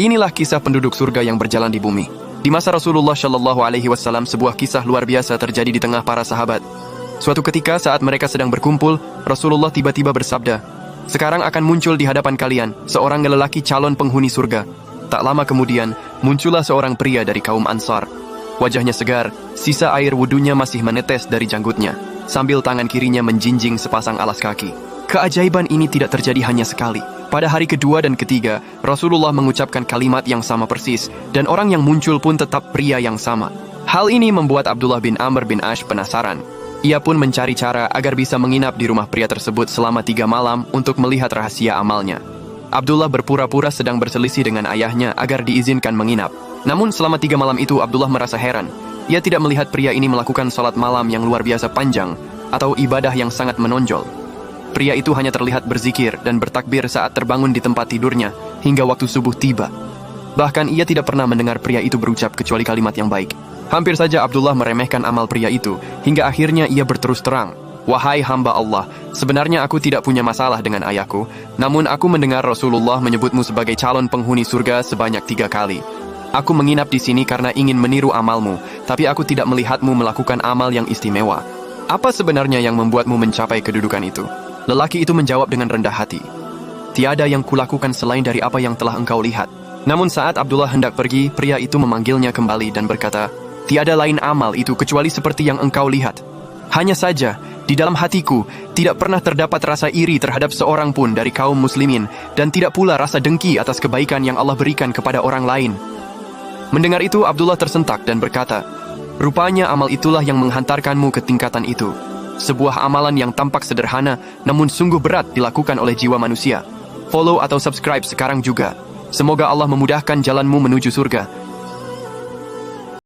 Inilah kisah penduduk surga yang berjalan di bumi. Di masa Rasulullah Shallallahu Alaihi Wasallam, sebuah kisah luar biasa terjadi di tengah para sahabat. Suatu ketika saat mereka sedang berkumpul, Rasulullah tiba-tiba bersabda, "Sekarang akan muncul di hadapan kalian seorang lelaki calon penghuni surga." Tak lama kemudian, muncullah seorang pria dari kaum Ansar. Wajahnya segar, sisa air wudunya masih menetes dari janggutnya, sambil tangan kirinya menjinjing sepasang alas kaki. Keajaiban ini tidak terjadi hanya sekali. Pada hari kedua dan ketiga, Rasulullah mengucapkan kalimat yang sama persis, dan orang yang muncul pun tetap pria yang sama. Hal ini membuat Abdullah bin Amr bin Ash penasaran. Ia pun mencari cara agar bisa menginap di rumah pria tersebut selama 3 malam untuk melihat rahasia amalnya. Abdullah berpura-pura sedang berselisih dengan ayahnya agar diizinkan menginap. Namun selama 3 malam itu Abdullah merasa heran. Ia tidak melihat pria ini melakukan salat malam yang luar biasa panjang atau ibadah yang sangat menonjol. Pria itu hanya terlihat berzikir dan bertakbir saat terbangun di tempat tidurnya hingga waktu subuh tiba. Bahkan ia tidak pernah mendengar pria itu berucap kecuali kalimat yang baik. Hampir saja Abdullah meremehkan amal pria itu, hingga akhirnya ia berterus terang, "Wahai hamba Allah, sebenarnya aku tidak punya masalah dengan ayahku, namun aku mendengar Rasulullah menyebutmu sebagai calon penghuni surga sebanyak 3 kali. Aku menginap di sini karena ingin meniru amalmu, tapi aku tidak melihatmu melakukan amal yang istimewa. Apa sebenarnya yang membuatmu mencapai kedudukan itu?" Lelaki itu menjawab dengan rendah hati, "Tiada yang kulakukan selain dari apa yang telah engkau lihat." Namun saat Abdullah hendak pergi, pria itu memanggilnya kembali dan berkata, "Tiada lain amal itu kecuali seperti yang engkau lihat. Hanya saja, di dalam hatiku tidak pernah terdapat rasa iri terhadap seorang pun dari kaum muslimin, dan tidak pula rasa dengki atas kebaikan yang Allah berikan kepada orang lain." Mendengar itu, Abdullah tersentak dan berkata, "Rupanya amal itulah yang menghantarkanmu ke tingkatan itu. Sebuah amalan yang tampak sederhana, namun sungguh berat dilakukan oleh jiwa manusia. Follow atau subscribe sekarang juga. Semoga Allah memudahkan jalanmu menuju surga.